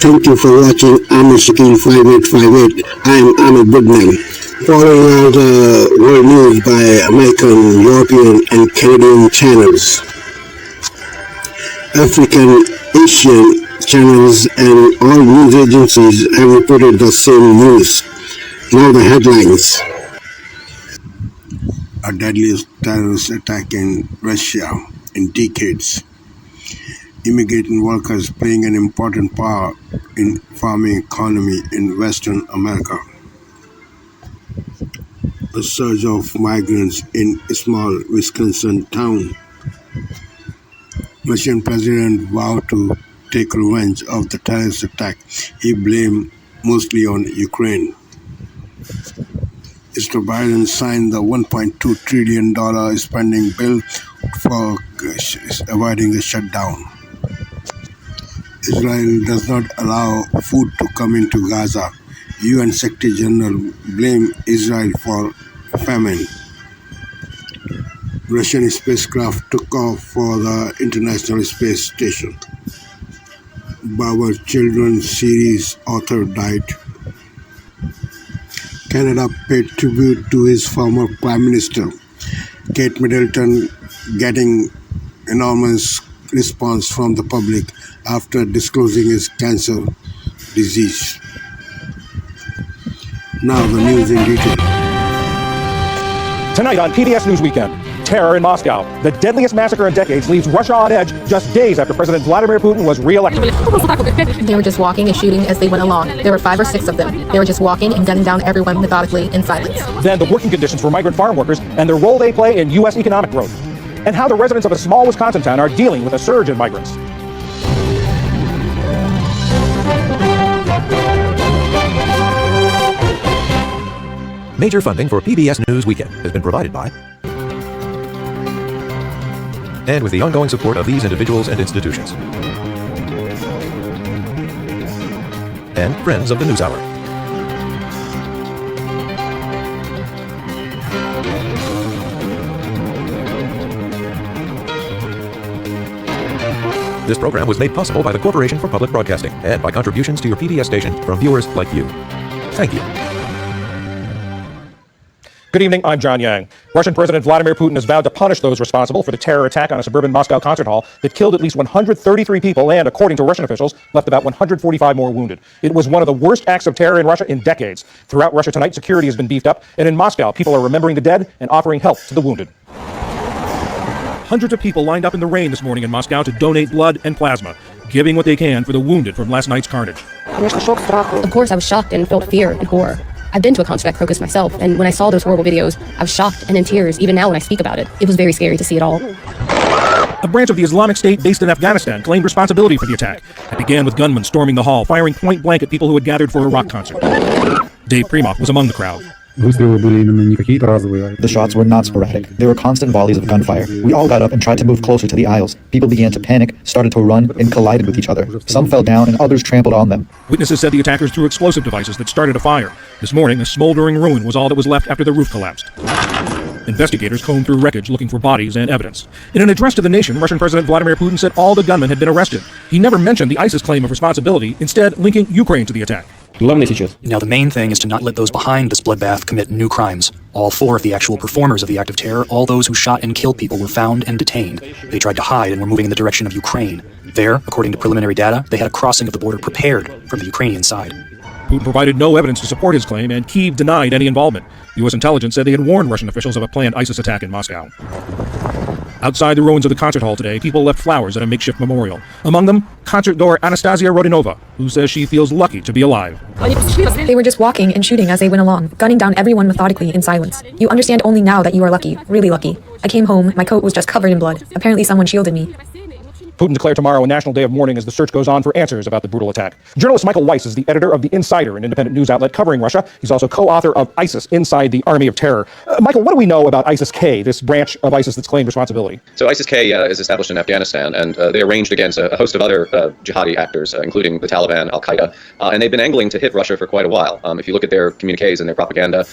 Thank you for watching. I'm Shakil 5858. I'm a good man. Following all the world news by American, European, and Canadian channels, African, Asian channels, and all news agencies have reported the same news. Now the headlines. A deadliest terrorist attack in Russia in decades. Immigrant workers playing an important part in farming economy in Western America. A surge of migrants in a small Wisconsin town. Russian president vowed to take revenge of the terrorist attack. He blamed mostly on Ukraine. Mr. Biden signed the $1.2 trillion spending bill for avoiding the shutdown. Israel does not allow food to come into Gaza. UN Secretary General blamed Israel for famine. Russian spacecraft took off for the International Space Station. Bauer Children's series author died. Canada paid tribute to his former Prime Minister. Kate Middleton getting enormous response from the public after disclosing his cancer disease. Now the news in detail. Tonight on PBS News Weekend, terror in Moscow. The deadliest massacre in decades leaves Russia on edge just days after President Vladimir Putin was re-elected. They were just walking and shooting as they went along. There were 5 or 6 of them. They were just walking and gunning down everyone methodically in silence. Then the working conditions for migrant farm workers and the role they play in U.S. economic growth. And how the residents of a small Wisconsin town are dealing with a surge in migrants. Major funding for PBS News Weekend has been provided by, and with the ongoing support of these individuals and institutions, and friends of the News Hour. This program was made possible by the Corporation for Public Broadcasting and by contributions to your PBS station from viewers like you. Thank you. Good evening, I'm John Yang. Russian President Vladimir Putin has vowed to punish those responsible for the terror attack on a suburban Moscow concert hall that killed at least 133 people and, according to Russian officials, left about 145 more wounded. It was one of the worst acts of terror in Russia in decades. Throughout Russia tonight, security has been beefed up, and in Moscow, people are remembering the dead and offering help to the wounded. Hundreds of people lined up in the rain this morning in Moscow to donate blood and plasma, giving what they can for the wounded from last night's carnage. Of course, I was shocked and felt fear and horror. I've been to a concert at Crocus myself, and when I saw those horrible videos, I was shocked and in tears, even now when I speak about it. It was very scary to see it all. A branch of the Islamic State based in Afghanistan claimed responsibility for the attack. It began with gunmen storming the hall, firing point blank at people who had gathered for a rock concert. Dave Primoff was among the crowd. The shots were not sporadic. There were constant volleys of gunfire. We all got up and tried to move closer to the aisles. People began to panic, started to run, and collided with each other. Some fell down and others trampled on them. Witnesses said the attackers threw explosive devices that started a fire. This morning, a smoldering ruin was all that was left after the roof collapsed. Investigators combed through wreckage looking for bodies and evidence. In an address to the nation, Russian President Vladimir Putin said all the gunmen had been arrested. He never mentioned the ISIS claim of responsibility, instead linking Ukraine to the attack. Now, the main thing is to not let those behind this bloodbath commit new crimes. All 4 of the actual performers of the act of terror, all those who shot and killed people, were found and detained. They tried to hide and were moving in the direction of Ukraine. There, according to preliminary data, they had a crossing of the border prepared from the Ukrainian side. Putin provided no evidence to support his claim, and Kyiv denied any involvement. U.S. intelligence said they had warned Russian officials of a planned ISIS attack in Moscow. Outside the ruins of the concert hall today, people left flowers at a makeshift memorial. Among them, concert goer Anastasia Rodionova, who says she feels lucky to be alive. They were just walking and shooting as they went along, gunning down everyone methodically in silence. You understand only now that you are lucky, really lucky. I came home, my coat was just covered in blood. Apparently someone shielded me. Putin declared tomorrow a national day of mourning as the search goes on for answers about the brutal attack. Journalist Michael Weiss is the editor of The Insider, an independent news outlet covering Russia. He's also co-author of ISIS, Inside the Army of Terror. Michael, what do we know about ISIS-K, this branch of ISIS that's claimed responsibility? So ISIS-K is established in Afghanistan, and they are ranged against a host of other jihadi actors, including the Taliban, Al-Qaeda, and they've been angling to hit Russia for quite a while. If you look at their communiques and their propaganda,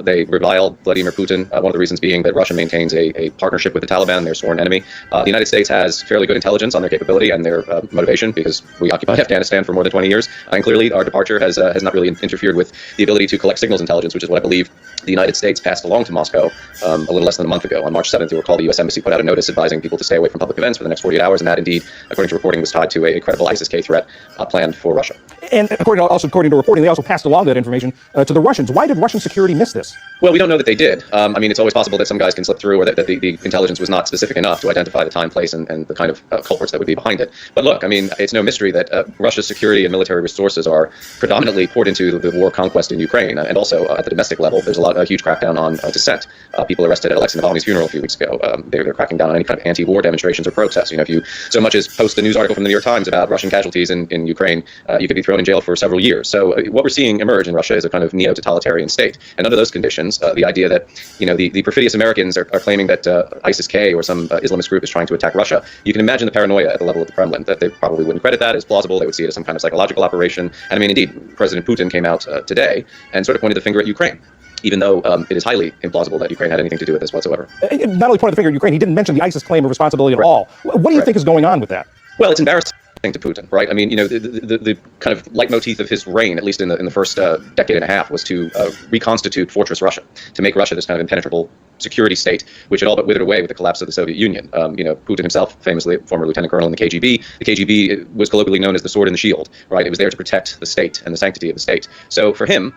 they revile Vladimir Putin, one of the reasons being that Russia maintains a partnership with the Taliban, their sworn enemy. The United States has fairly good intelligence on their capability and their motivation, because we occupied Afghanistan for more than 20 years. And clearly, our departure has not really interfered with the ability to collect signals intelligence, which is what I believe the United States passed along to Moscow a little less than a month ago. On March 7th, you'll recall the U.S. Embassy put out a notice advising people to stay away from public events for the next 48 hours, and that indeed, according to reporting, was tied to a credible ISIS-K threat planned for Russia. And according to reporting, they also passed along that information to the Russians. Why did Russian security miss this? Well, we don't know that they did. I mean, it's always possible that some guys can slip through, or that the intelligence was not specific enough to identify the time, place, and the kind of culprits that would be behind it. But look, I mean, it's no mystery that Russia's security and military resources are predominantly poured into the war conquest in Ukraine, and also at the domestic level. There's a huge crackdown on dissent. People arrested at Alexei Navalny's funeral a few weeks ago. They're cracking down on any kind of anti-war demonstrations or protests. You know, if you so much as post a news article from the New York Times about Russian casualties in Ukraine, you could be thrown in jail for several years. So what we're seeing emerge in Russia is a kind of neo-totalitarian state. And under those conditions, the idea that, you know, the perfidious Americans are claiming that ISIS-K or some Islamist group is trying to attack Russia, you can imagine the paranoia at the level of the Kremlin, that they probably wouldn't credit that as plausible. They would see it as some kind of psychological operation. And I mean, indeed, President Putin came out today and sort of pointed the finger at Ukraine, even though it is highly implausible that Ukraine had anything to do with this whatsoever. Not only pointed the finger at Ukraine, he didn't mention the ISIS claim of responsibility at all. What do you think is going on with that? Well, it's embarrassing to Putin, right? I mean, you know, the kind of leitmotif of his reign, at least in the first decade and a half, was to reconstitute Fortress Russia, to make Russia this kind of impenetrable security state, which had all but withered away with the collapse of the Soviet Union. You know, Putin himself, famously former lieutenant colonel in the KGB. The KGB was colloquially known as the sword and the shield, right? It was there to protect the state and the sanctity of the state. So for him,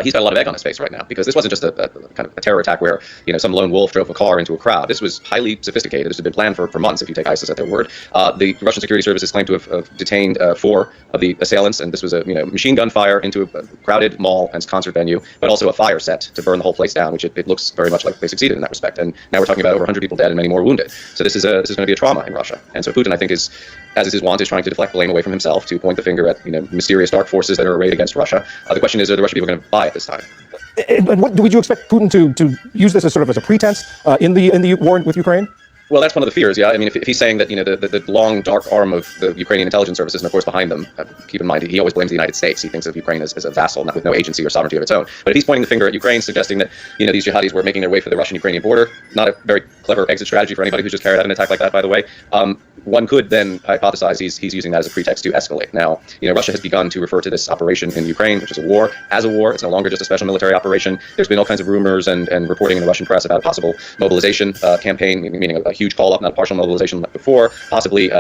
he's got a lot of egg on his face right now, because this wasn't just a kind of a terror attack where, you know, some lone wolf drove a car into a crowd. This was highly sophisticated. This had been planned for months, if you take ISIS at their word. The Russian security services claim to have detained 4 of the assailants, and this was a machine gun fire into a crowded mall and concert venue, but also a fire set to burn the whole place down, which it looks very much like they succeeded in that respect. And now we're talking about over 100 people dead and many more wounded. So this is going to be a trauma in Russia. And so Putin, I think, is, as is his wont, is trying to deflect blame away from himself, to point the finger at, you know, mysterious dark forces that are arrayed against Russia. The question is, are the Russian people going to buy it this time? And would you expect Putin to use this as sort of as a pretense in the war with Ukraine? Well, that's one of the fears, yeah. I mean, if he's saying that, you know, the long, dark arm of the Ukrainian intelligence services, and of course behind them, keep in mind, he always blames the United States. He thinks of Ukraine as a vassal, not with no agency or sovereignty of its own. But if he's pointing the finger at Ukraine, suggesting that, you know, these jihadis were making their way for the Russian-Ukrainian border, not a very clever exit strategy for anybody who's just carried out an attack like that, by the way, one could then hypothesize he's using that as a pretext to escalate. Now, you know, Russia has begun to refer to this operation in Ukraine, which is a war, as a war. It's no longer just a special military operation. There's been all kinds of rumors and reporting in the Russian press about a possible mobilization campaign, meaning a huge call-up, not a partial mobilization like before, possibly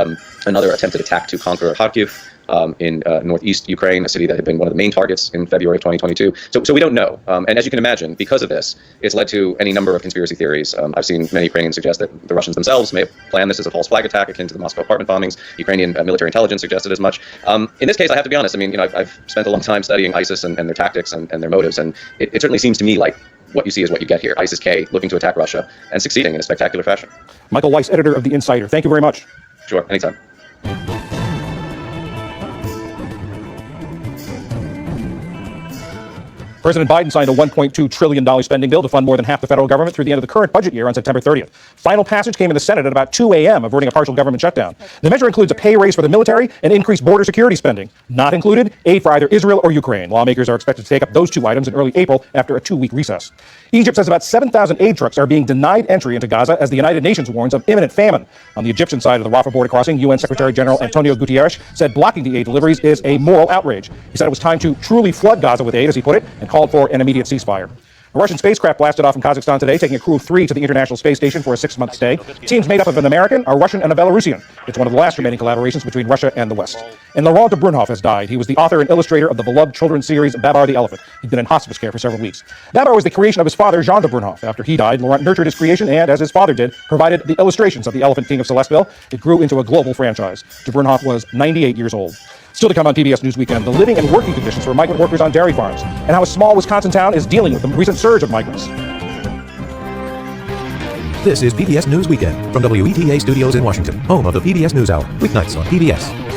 another attempted attack to conquer Kharkiv in northeast Ukraine, a city that had been one of the main targets in February of 2022. So we don't know. And as you can imagine, because of this, it's led to any number of conspiracy theories. I've seen many Ukrainians suggest that the Russians themselves may have planned this as a false flag attack akin to the Moscow apartment bombings. Ukrainian military intelligence suggested as much. In this case, I have to be honest. I mean, you know, I've spent a long time studying ISIS and their tactics and their motives, and it certainly seems to me like what you see is what you get here. ISIS-K looking to attack Russia and succeeding in a spectacular fashion. Michael Weiss, editor of The Insider. Thank you very much. Sure, anytime. President Biden signed a $1.2 trillion spending bill to fund more than half the federal government through the end of the current budget year on September 30th. Final passage came in the Senate at about 2 a.m., averting a partial government shutdown. The measure includes a pay raise for the military and increased border security spending. Not included, aid for either Israel or Ukraine. Lawmakers are expected to take up those 2 items in early April after a 2-week recess. Egypt says about 7,000 aid trucks are being denied entry into Gaza as the United Nations warns of imminent famine. On the Egyptian side of the Rafah border crossing, UN Secretary General Antonio Guterres said blocking the aid deliveries is a moral outrage. He said it was time to truly flood Gaza with aid, as he put it, and called for an immediate ceasefire. A Russian spacecraft blasted off in Kazakhstan today, taking a crew of 3 to the International Space Station for a 6-month stay. The team's made up of an American, a Russian, and a Belarusian. It's one of the last remaining collaborations between Russia and the West. And Laurent de Brunhoff has died. He was the author and illustrator of the beloved children's series Babar the Elephant. He'd been in hospice care for several weeks. Babar was the creation of his father, Jean de Brunhoff. After he died, Laurent nurtured his creation and, as his father did, provided the illustrations of the Elephant King of Celestville. It grew into a global franchise. De Brunhoff was 98 years old. Still to come on PBS News Weekend, the living and working conditions for migrant workers on dairy farms, and how a small Wisconsin town is dealing with the recent surge of migrants. This is PBS News Weekend from WETA Studios in Washington, home of the PBS NewsHour, weeknights on PBS.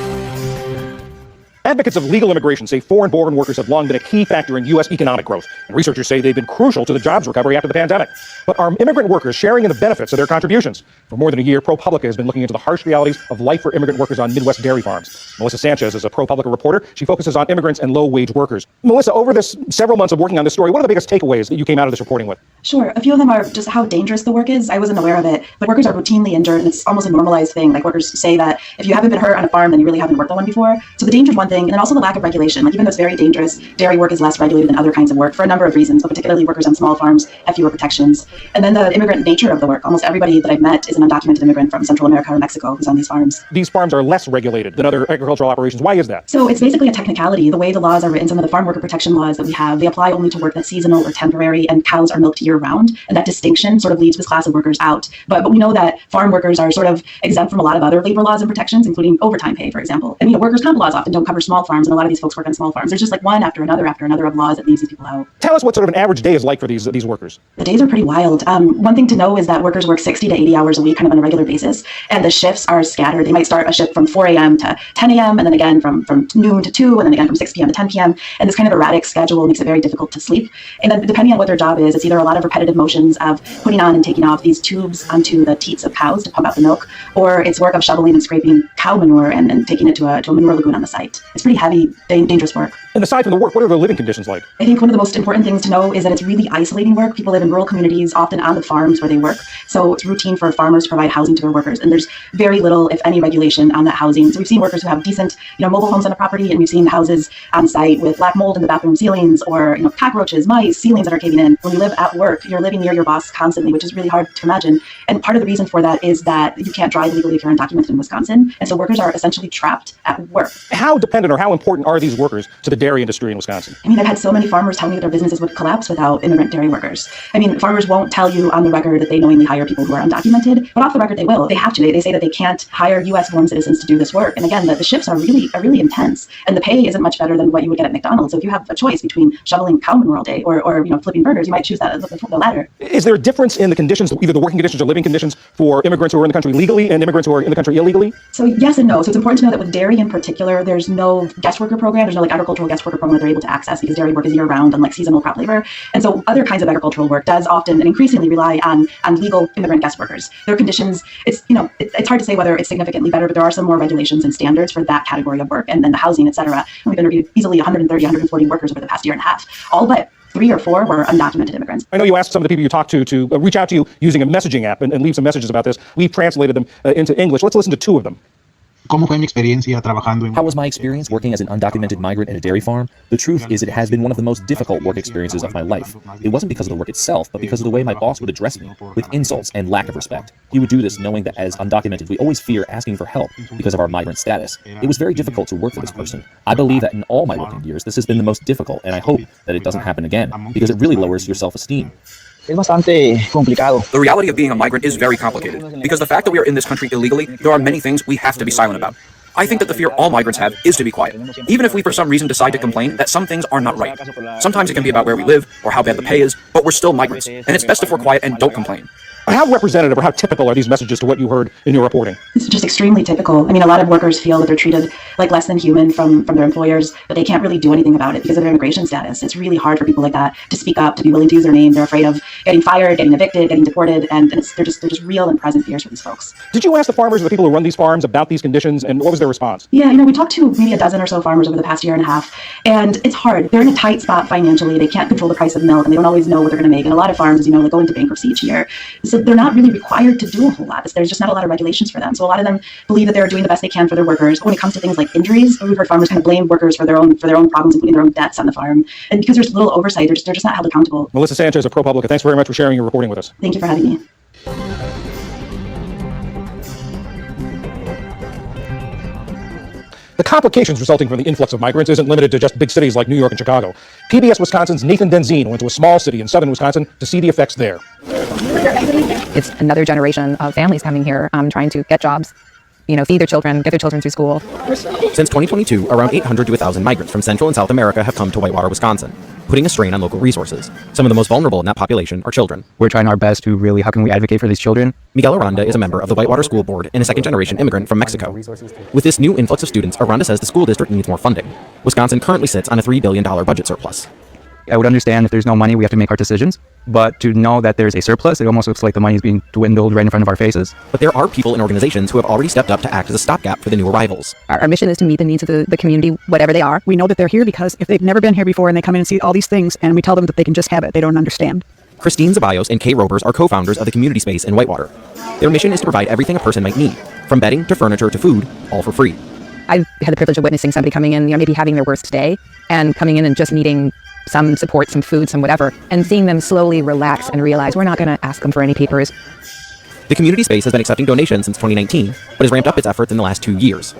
Advocates of legal immigration say foreign-born workers have long been a key factor in U.S. economic growth, and researchers say they've been crucial to the jobs recovery after the pandemic. But are immigrant workers sharing in the benefits of their contributions? For more than a year, ProPublica has been looking into the harsh realities of life for immigrant workers on Midwest dairy farms. Melissa Sanchez is a ProPublica reporter. She focuses on immigrants and low-wage workers. Melissa, over this several months of working on this story, what are the biggest takeaways that you came out of this reporting with? Sure. A few of them are just how dangerous the work is. I wasn't aware of it, but workers are routinely injured, and it's almost a normalized thing. Like workers say that if you haven't been hurt on a farm, then you really haven't worked on one before. So the danger is one thing, and then also the lack of regulation. Like even though it's very dangerous, dairy work is less regulated than other kinds of work for a number of reasons, but particularly workers on small farms have fewer protections. And then the immigrant nature of the work. Almost everybody that I've met is an undocumented immigrant from Central America or Mexico who's on these farms. These farms are less regulated than other agricultural operations. Why is that? So it's basically a technicality. The way the laws are written, some of the farm worker protection laws that we have, they apply only to work that's seasonal or temporary, and cows are milked year round. And that distinction sort of leaves this class of workers out. But we know that farm workers are sort of exempt from a lot of other labor laws and protections, including overtime pay, for example. And workers' comp laws often don't cover small farms, and a lot of these folks work on small farms. There's just like one after another of laws that leaves these people out. Tell us what sort of an average day is like for these workers. The days are pretty wild. One thing to know is that workers work 60 to 80 hours a week, kind of on a regular basis, and the shifts are scattered. They might start a shift from 4 a.m. to 10 a.m., and then again from noon to 2, and then again from 6 p.m. to 10 p.m. And this kind of erratic schedule makes it very difficult to sleep. And then depending on what their job is, it's either a lot of repetitive motions of putting on and taking off these tubes onto the teats of cows to pump out the milk, or it's work of shoveling and scraping cow manure and taking it to a manure lagoon on the site. It's pretty heavy, dangerous work. And aside from the work, what are the living conditions like? I think one of the most important things to know is that it's really isolating work. People live in rural communities, often on the farms where they work. So it's routine for farmers to provide housing to their workers. And there's very little, if any, regulation on that housing. So we've seen workers who have decent, mobile homes on a property, and we've seen houses on site with black mold in the bathroom ceilings, or, cockroaches, mice, ceilings that are caving in. When you live at work, you're living near your boss constantly, which is really hard to imagine. And part of the reason for that is that you can't drive legally if you're undocumented in Wisconsin. And so workers are essentially trapped at work. How dependent or how important are these workers to the dairy industry in Wisconsin? I mean, I've had so many farmers tell me that their businesses would collapse without immigrant dairy workers. I mean, farmers won't tell you on the record that they knowingly hire people who are undocumented, but off the record they will. They have to. They say that they can't hire U.S.-born citizens to do this work. And again, the shifts are really intense, and the pay isn't much better than what you would get at McDonald's. So if you have a choice between shoveling cow manure all day or flipping burgers, you might choose the latter. Is there a difference in the conditions, either the working conditions or living conditions, for immigrants who are in the country legally and immigrants who are in the country illegally? So yes and no. So it's important to know that with dairy in particular, there's no guest worker program. There's no agricultural guest worker program that they're able to access, because dairy work is year-round, unlike seasonal crop labor. And so other kinds of agricultural work does often and increasingly rely on legal immigrant guest workers. Their conditions, it's hard to say whether it's significantly better, but there are some more regulations and standards for that category of work, and then the housing, et cetera. And we've interviewed easily 130, 140 workers over the past year and a half, all but 3 or 4 were undocumented immigrants. I know you asked some of the people you talked to reach out to you using a messaging app and leave some messages about this. We've translated them into English. Let's listen to 2 of them. ¿Cómo fue mi experiencia trabajando en... How was my experience working as an undocumented migrant in a dairy farm? The truth is it has been one of the most difficult work experiences of my life. It wasn't because of the work itself, but because of the way my boss would address me, with insults and lack of respect. He would do this knowing that as undocumented, we always fear asking for help because of our migrant status. It was very difficult to work for this person. I believe that in all my working years, this has been the most difficult, and I hope that it doesn't happen again, because it really lowers your self-esteem. Es bastante complicado. The reality of being a migrant is very complicated, because the fact that we are in this country illegally, there are many things we have to be silent about. I think that the fear all migrants have is to be quiet, even if we for some reason decide to complain that some things are not right. Sometimes it can be about where we live or how bad the pay is, but we're still migrants, and it's best if we're quiet and don't complain. How representative or how typical are these messages to what you heard in your reporting? It's just extremely typical. I mean, a lot of workers feel that they're treated like less than human from their employers, but they can't really do anything about it because of their immigration status. It's really hard for people like that to speak up, to be willing to use their name. They're afraid of getting fired, getting evicted, getting deported, and they're just real and present fears for these folks. Did you ask the farmers or the people who run these farms about these conditions, and what was their response? Yeah, we talked to maybe a dozen or so farmers over the past year and a half, and it's hard. They're in a tight spot financially. They can't control the price of milk, and they don't always know what they're going to make. And a lot of farms, they go into bankruptcy each year. So they're not really required to do a whole lot. There's just not a lot of regulations for them. So a lot of them believe that they're doing the best they can for their workers. But when it comes to things like injuries, we've heard farmers kind of blame workers for their own problems, including their own deaths on the farm. And because there's little oversight, they're just not held accountable. Melissa Sanchez of ProPublica, thanks very much for sharing your reporting with us. Thank you for having me. The complications resulting from the influx of migrants isn't limited to just big cities like New York and Chicago. PBS Wisconsin's Nathan Denzine went to a small city in southern Wisconsin to see the effects there. It's another generation of families coming here trying to get jobs, feed their children, get their children through school. Since 2022, around 800 to 1,000 migrants from Central and South America have come to Whitewater, Wisconsin, putting a strain on local resources. Some of the most vulnerable in that population are children. We're trying our best to really, how can we advocate for these children? Miguel Aranda is a member of the Whitewater School Board and a second-generation immigrant from Mexico. With this new influx of students, Aranda says the school district needs more funding. Wisconsin currently sits on a $3 billion budget surplus. I would understand if there's no money, we have to make our decisions. But to know that there's a surplus, it almost looks like the money is being dwindled right in front of our faces. But there are people and organizations who have already stepped up to act as a stopgap for the new arrivals. Our mission is to meet the needs of the community, whatever they are. We know that they're here because if they've never been here before and they come in and see all these things and we tell them that they can just have it, they don't understand. Christine Zeballos and Kay Robers are co-founders of the community space in Whitewater. Their mission is to provide everything a person might need, from bedding to furniture to food, all for free. I've had the privilege of witnessing somebody coming in, maybe having their worst day, and coming in and just needing some support, some food, some whatever, and seeing them slowly relax and realize we're not going to ask them for any papers. The community space has been accepting donations since 2019, but has ramped up its efforts in the last 2 years.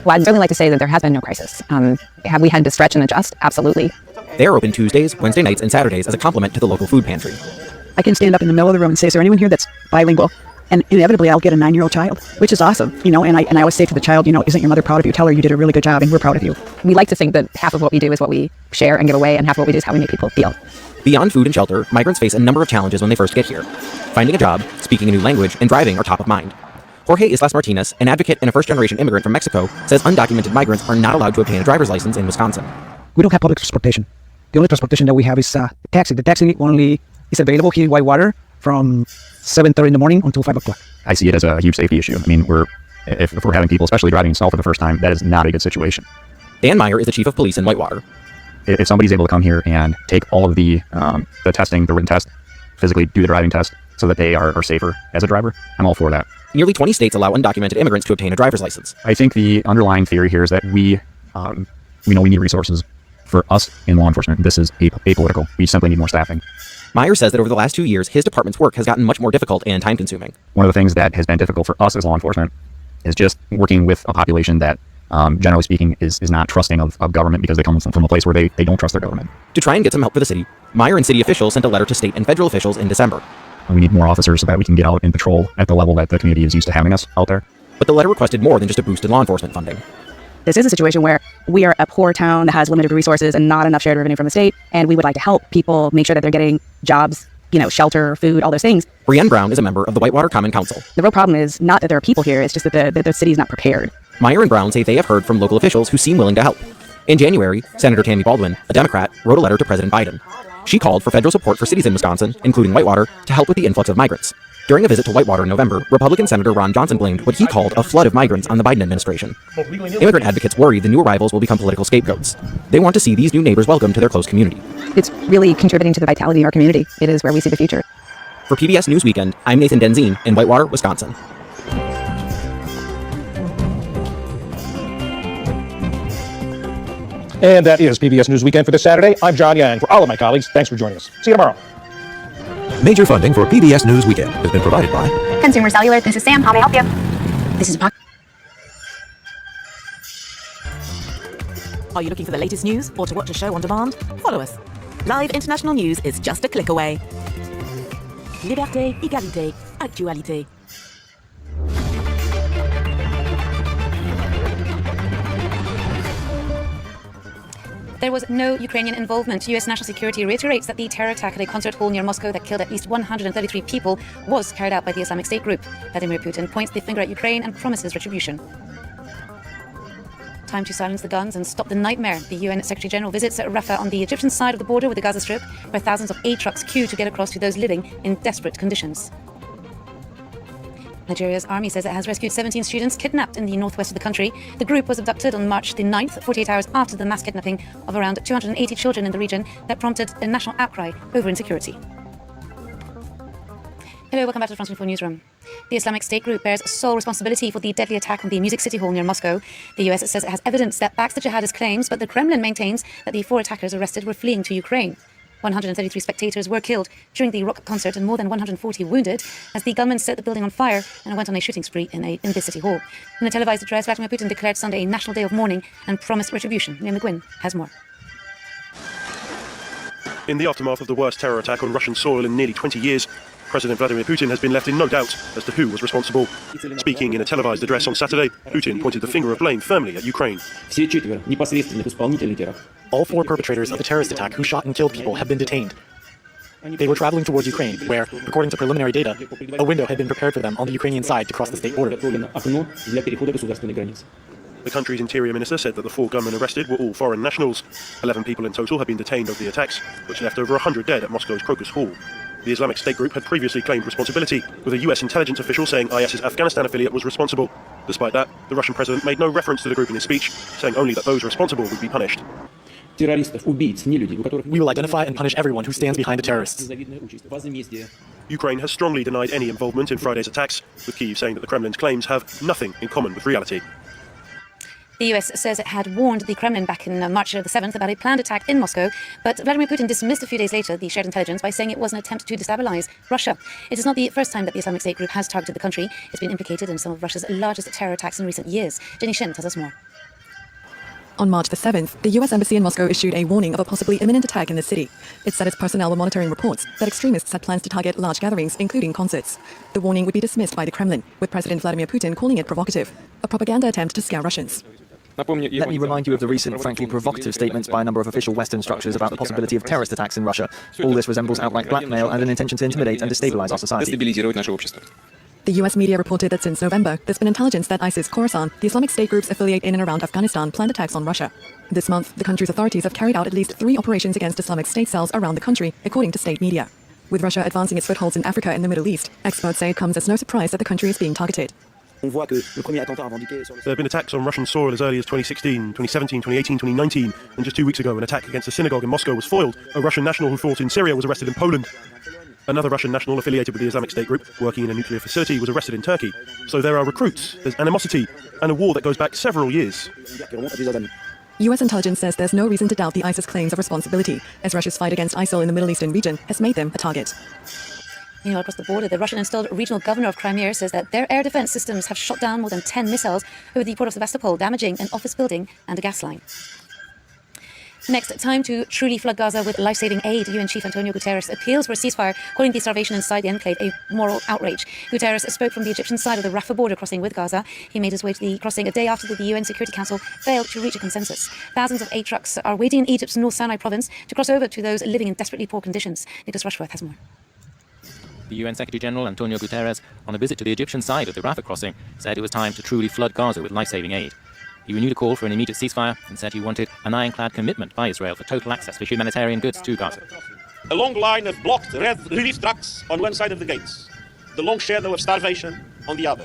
Well, I'd certainly like to say that there has been no crisis. Have we had to stretch and adjust? Absolutely. They are open Tuesdays, Wednesday nights, and Saturdays as a complement to the local food pantry. I can stand up in the middle of the room and say, is there anyone here that's bilingual? And inevitably, I'll get a 9-year-old child, which is awesome, and I always say to the child, isn't your mother proud of you? Tell her you did a really good job, and we're proud of you. We like to think that half of what we do is what we share and give away, and half of what we do is how we make people feel. Beyond food and shelter, migrants face a number of challenges when they first get here. Finding a job, speaking a new language, and driving are top of mind. Jorge Islas Martinez, an advocate and a first-generation immigrant from Mexico, says undocumented migrants are not allowed to obtain a driver's license in Wisconsin. We don't have public transportation. The only transportation that we have is taxi. The taxi only is available here in Whitewater from 7:30 in the morning until 5 o'clock. I see it as a huge safety issue. I mean, if we're having people, especially driving in snow for the first time, that is not a good situation. Dan Meyer is the chief of police in Whitewater. If somebody's able to come here and take all of the testing, the written test, physically do the driving test so that they are safer as a driver, I'm all for that. Nearly 20 states allow undocumented immigrants to obtain a driver's license. I think the underlying theory here is that we know we need resources for us in law enforcement. This is apolitical. We simply need more staffing. Meyer says that over the last 2 years, his department's work has gotten much more difficult and time-consuming. One of the things that has been difficult for us as law enforcement is just working with a population that, generally speaking, is not trusting of government because they come from a place where they don't trust their government. To try and get some help for the city, Meyer and city officials sent a letter to state and federal officials in December. We need more officers so that we can get out and patrol at the level that the community is used to having us out there. But the letter requested more than just a boost in law enforcement funding. This is a situation where we are a poor town that has limited resources and not enough shared revenue from the state, and we would like to help people make sure that they're getting jobs, shelter, food, all those things. Brienne Brown is a member of the Whitewater Common Council. The real problem is not that there are people here, it's just that the city is not prepared. Meyer and Brown say they have heard from local officials who seem willing to help. In January, Senator Tammy Baldwin, a Democrat, wrote a letter to President Biden. She called for federal support for cities in Wisconsin, including Whitewater, to help with the influx of migrants. During a visit to Whitewater in November, Republican Senator Ron Johnson blamed what he called a flood of migrants on the Biden administration. Immigrant advocates worry the new arrivals will become political scapegoats. They want to see these new neighbors welcomed to their close community. It's really contributing to the vitality of our community. It is where we see the future. For PBS News Weekend, I'm Nathan Denzine in Whitewater, Wisconsin. And that is PBS News Weekend for this Saturday. I'm John Yang. For all of my colleagues, thanks for joining us. See you tomorrow. Major funding for PBS News Weekend has been provided by Consumer Cellular. This is Sam. How may I help you? This is a Are you looking for the latest news or to watch a show on demand? Follow us. Live international news is just a click away. Liberté, égalité, actualité. There was no Ukrainian involvement. U.S. national security reiterates that the terror attack at a concert hall near Moscow that killed at least 133 people was carried out by the Islamic State group. Vladimir Putin points the finger at Ukraine and promises retribution. Time to silence the guns and stop the nightmare. The UN Secretary General visits Rafah on the Egyptian side of the border with the Gaza Strip, where thousands of aid trucks queue to get across to those living in desperate conditions. Nigeria's army says it has rescued 17 students kidnapped in the northwest of the country. The group was abducted on March the 9th, 48 hours after the mass kidnapping of around 280 children in the region that prompted a national outcry over insecurity. Hello, welcome back to the France 24 Newsroom. The Islamic State group bears sole responsibility for the deadly attack on the Music City Hall near Moscow. The US says it has evidence that backs the jihadist claims, but the Kremlin maintains that the 4 attackers arrested were fleeing to Ukraine. 133 spectators were killed during the rock concert and more than 140 wounded as the gunmen set the building on fire and went on a shooting spree in the city hall. In a televised address, Vladimir Putin declared Sunday a national day of mourning and promised retribution. Neil McGuinn has more. In the aftermath of the worst terror attack on Russian soil in nearly 20 years, President Vladimir Putin has been left in no doubt as to who was responsible. Speaking in a televised address on Saturday, Putin pointed the finger of blame firmly at Ukraine. All 4 perpetrators of the terrorist attack who shot and killed people have been detained. They were traveling towards Ukraine, where, according to preliminary data, a window had been prepared for them on the Ukrainian side to cross the state border. The country's interior minister said that the 4 gunmen arrested were all foreign nationals. 11 people in total have been detained over the attacks, which left over 100 dead at Moscow's Crocus Hall. The Islamic State group had previously claimed responsibility, with a US intelligence official saying IS's Afghanistan affiliate was responsible. Despite that, the Russian president made no reference to the group in his speech, saying only that those responsible would be punished. We will identify and punish everyone who stands behind the terrorists. Ukraine has strongly denied any involvement in Friday's attacks, with Kyiv saying that the Kremlin's claims have nothing in common with reality. The US says it had warned the Kremlin back in March the 7th about a planned attack in Moscow, but Vladimir Putin dismissed a few days later the shared intelligence by saying it was an attempt to destabilize Russia. It is not the first time that the Islamic State group has targeted the country. It's been implicated in some of Russia's largest terror attacks in recent years. Jenny Shin tells us more. On March the 7th, the US Embassy in Moscow issued a warning of a possibly imminent attack in the city. It said its personnel were monitoring reports that extremists had plans to target large gatherings, including concerts. The warning would be dismissed by the Kremlin, with President Vladimir Putin calling it provocative, a propaganda attempt to scare Russians. Let me remind you of the recent, frankly provocative statements by a number of official Western structures about the possibility of terrorist attacks in Russia. All this resembles outright blackmail and an intention to intimidate and destabilize our society. The US media reported that since November, there's been intelligence that ISIS Khorasan, the Islamic State group's affiliate in and around Afghanistan, planned attacks on Russia. This month, the country's authorities have carried out at least 3 operations against Islamic State cells around the country, according to state media. With Russia advancing its footholds in Africa and the Middle East, experts say it comes as no surprise that the country is being targeted. There have been attacks on Russian soil as early as 2016, 2017, 2018, 2019, and just 2 weeks ago an attack against a synagogue in Moscow was foiled. A Russian national who fought in Syria was arrested in Poland. Another Russian national affiliated with the Islamic State group, working in a nuclear facility, was arrested in Turkey. So there are recruits, there's animosity, and a war that goes back several years. US intelligence says there's no reason to doubt the ISIS claims of responsibility, as Russia's fight against ISIL in the Middle Eastern region has made them a target. Meanwhile, across the border, the Russian-installed regional governor of Crimea says that their air defense systems have shot down more than 10 missiles over the port of Sevastopol, damaging an office building and a gas line. Next, time to truly flood Gaza with life-saving aid. UN Chief Antonio Guterres appeals for a ceasefire, calling the starvation inside the enclave a moral outrage. Guterres spoke from the Egyptian side of the Rafah border crossing with Gaza. He made his way to the crossing a day after the UN Security Council failed to reach a consensus. Thousands of aid trucks are waiting in Egypt's North Sinai province to cross over to those living in desperately poor conditions. Nicholas Rushworth has more. The UN Secretary-General Antonio Guterres, on a visit to the Egyptian side of the Rafah crossing, said it was time to truly flood Gaza with life-saving aid. He renewed a call for an immediate ceasefire and said he wanted an ironclad commitment by Israel for total access for humanitarian goods to Gaza. A long line of blocked red relief trucks on one side of the gates, the long shadow of starvation on the other.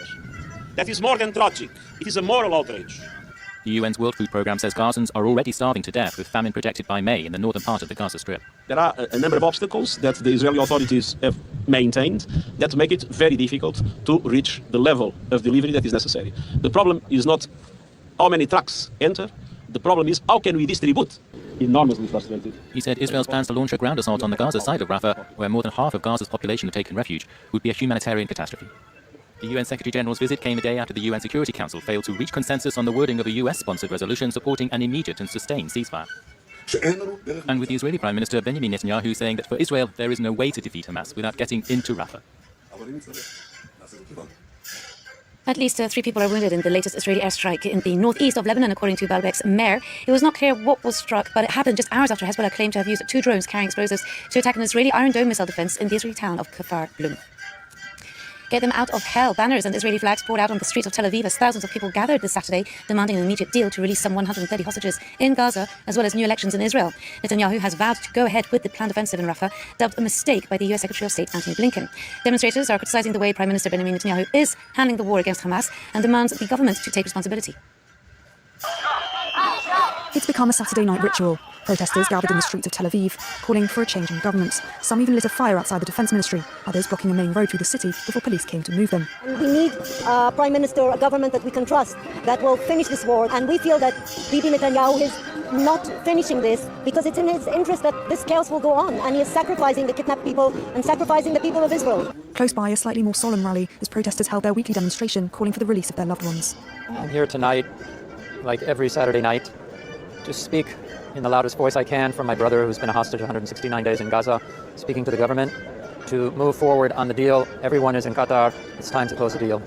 That is more than tragic. It is a moral outrage. The UN's World Food Programme says Gazans are already starving to death, with famine projected by May in the northern part of the Gaza Strip. There are a number of obstacles that the Israeli authorities have maintained that make it very difficult to reach the level of delivery that is necessary. The problem is not how many trucks enter, the problem is how can we distribute. Enormously frustrated. He said Israel's plans to launch a ground assault on the Gaza side of Rafah, where more than half of Gaza's population have taken refuge, would be a humanitarian catastrophe. The UN Secretary-General's visit came a day after the UN Security Council failed to reach consensus on the wording of a US-sponsored resolution supporting an immediate and sustained ceasefire. And with the Israeli Prime Minister Benjamin Netanyahu saying that for Israel there is no way to defeat Hamas without getting into Rafah. At least 3 people are wounded in the latest Israeli airstrike in the northeast of Lebanon, according to Baalbek's mayor. It was not clear what was struck, but it happened just hours after Hezbollah claimed to have used 2 drones carrying explosives to attack an Israeli Iron Dome missile defense in the Israeli town of Kfar Blum. Get them out of hell. Banners and Israeli flags poured out on the streets of Tel Aviv as thousands of people gathered this Saturday, demanding an immediate deal to release some 130 hostages in Gaza, as well as new elections in Israel. Netanyahu has vowed to go ahead with the planned offensive in Rafah, dubbed a mistake by the US Secretary of State Antony Blinken. Demonstrators are criticizing the way Prime Minister Benjamin Netanyahu is handling the war against Hamas and demands the government to take responsibility. It's become a Saturday night ritual. Protesters gathered in the streets of Tel Aviv, calling for a change in government. Some even lit a fire outside the Defense Ministry, others blocking a main road through the city before police came to move them. We need a Prime Minister, a government that we can trust, that will finish this war. And we feel that Bibi Netanyahu is not finishing this because it's in his interest that this chaos will go on. And he is sacrificing the kidnapped people and sacrificing the people of Israel. Close by, a slightly more solemn rally as protesters held their weekly demonstration calling for the release of their loved ones. I'm here tonight, like every Saturday night, to speak in the loudest voice I can for my brother who's been a hostage 169 days in Gaza, speaking to the government to move forward on the deal. Everyone is in Qatar. It's time to close the deal.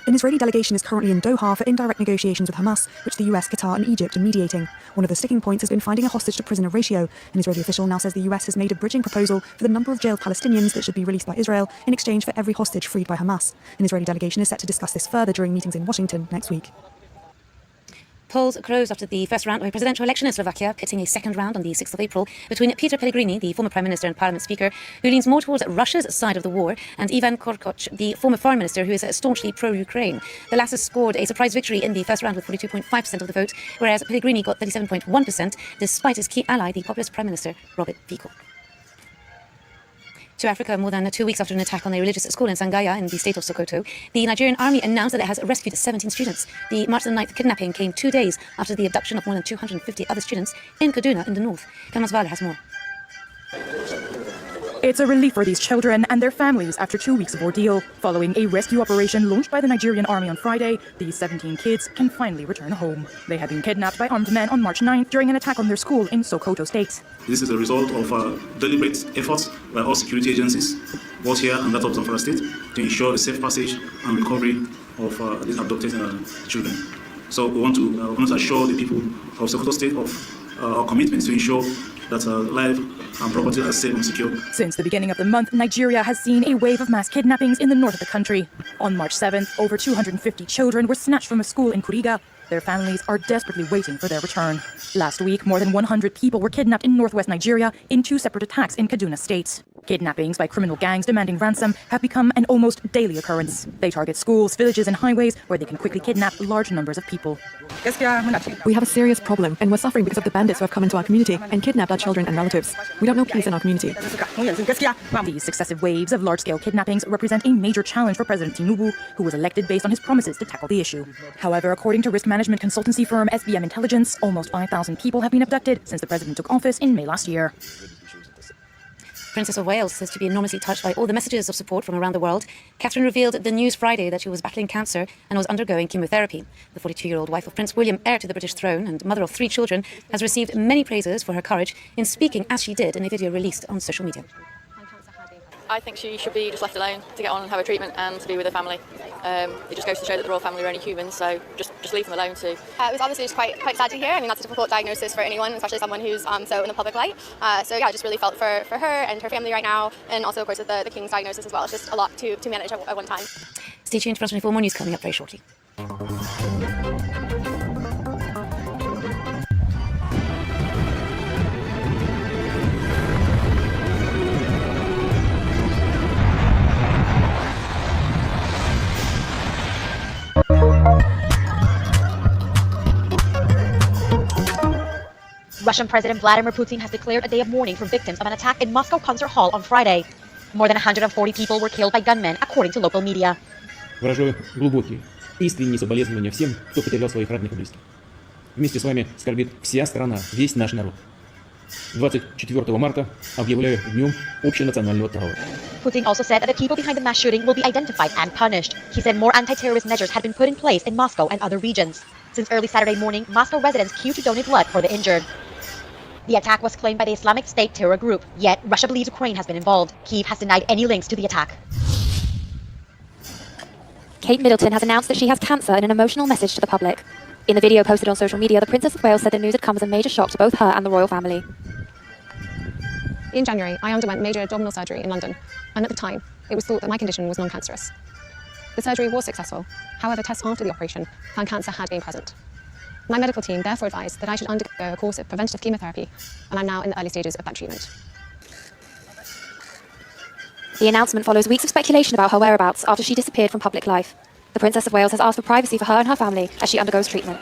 An Israeli delegation is currently in Doha for indirect negotiations with Hamas, which the US, Qatar and Egypt are mediating. One of the sticking points has been finding a hostage-to-prisoner ratio. An Israeli official now says the US has made a bridging proposal for the number of jailed Palestinians that should be released by Israel in exchange for every hostage freed by Hamas. An Israeli delegation is set to discuss this further during meetings in Washington next week. Polls closed after the first round of a presidential election in Slovakia, pitting a second round on the 6th of April between Peter Pellegrini, the former Prime Minister and Parliament Speaker, who leans more towards Russia's side of the war, and Ivan Korkoch, the former Foreign Minister, who is staunchly pro-Ukraine. The latter scored a surprise victory in the first round with 42.5% of the vote, whereas Pellegrini got 37.1%, despite his key ally, the populist Prime Minister, Robert Fico. To Africa, more than 2 weeks after an attack on a religious school in Sangaya in the state of Sokoto, the Nigerian army announced that it has rescued 17 students. The March 9th kidnapping came 2 days after the abduction of more than 250 other students in Kaduna in the north. Kalmas Vale has more. It's a relief for these children and their families after 2 weeks of ordeal. Following a rescue operation launched by the Nigerian army on Friday, these 17 kids can finally return home. They had been kidnapped by armed men on March 9th during an attack on their school in Sokoto State. This is a result of deliberate efforts by all security agencies, both here and that of Zamfara State, to ensure the safe passage and recovery of these abducted children. So we want to assure the people of Sokoto State of our commitment to ensure that life and property are safe and secure. Since the beginning of the month, Nigeria has seen a wave of mass kidnappings in the north of the country. On March 7th, over 250 children were snatched from a school in Kuriga. Their families are desperately waiting for their return. Last week, more than 100 people were kidnapped in northwest Nigeria in 2 separate attacks in Kaduna State. Kidnappings by criminal gangs demanding ransom have become an almost daily occurrence. They target schools, villages, and highways where they can quickly kidnap large numbers of people. We have a serious problem, and we're suffering because of the bandits who have come into our community and kidnapped our children and relatives. We don't know peace in our community. These successive waves of large-scale kidnappings represent a major challenge for President Tinubu, who was elected based on his promises to tackle the issue. However, according to risk management consultancy firm SBM Intelligence, almost 5,000 people have been abducted since the president took office in May last year. Princess of Wales says to be enormously touched by all the messages of support from around the world. Catherine revealed the news Friday that she was battling cancer and was undergoing chemotherapy. The 42-year-old wife of Prince William, heir to the British throne and mother of 3 children, has received many praises for her courage in speaking as she did in a video released on social media. I think she should be just left alone to get on and have her treatment and to be with her family. It just goes to show that the royal family are only humans, so just leave them alone too. It was obviously just quite sad to hear. I mean, that's a difficult diagnosis for anyone, especially someone who's so in the public light. So yeah, I just really felt for her and her family right now, and also of course with the King's diagnosis as well. It's just a lot to manage at one time. Stay tuned for 24 more news coming up very shortly. Russian President Vladimir Putin has declared a day of mourning for victims of an attack in Moscow Concert Hall on Friday. More than 140 people were killed by gunmen, according to local media. Выражаю глубокие, искренние соболезнования всем, кто потерял своих родных и близких. Вместе с вами скорбит вся страна, весь наш народ. 24 марта объявляю днем общенационального траура. Putin also said that the people behind the mass shooting will be identified and punished. He said more anti-terrorist measures had been put in place in Moscow and other regions. Since early Saturday morning, Moscow residents queued to donate blood for the injured. The attack was claimed by the Islamic State terror group, yet Russia believes Ukraine has been involved. Kyiv has denied any links to the attack. Kate Middleton has announced that she has cancer in an emotional message to the public. In the video posted on social media, the Princess of Wales said the news had come as a major shock to both her and the royal family. In January, I underwent major abdominal surgery in London, and at the time, it was thought that my condition was non-cancerous. The surgery was successful. However, tests after the operation found cancer had been present. My medical team therefore advised that I should undergo a course of preventative chemotherapy, and I'm now in the early stages of that treatment. The announcement follows weeks of speculation about her whereabouts after she disappeared from public life. The Princess of Wales has asked for privacy for her and her family as she undergoes treatment.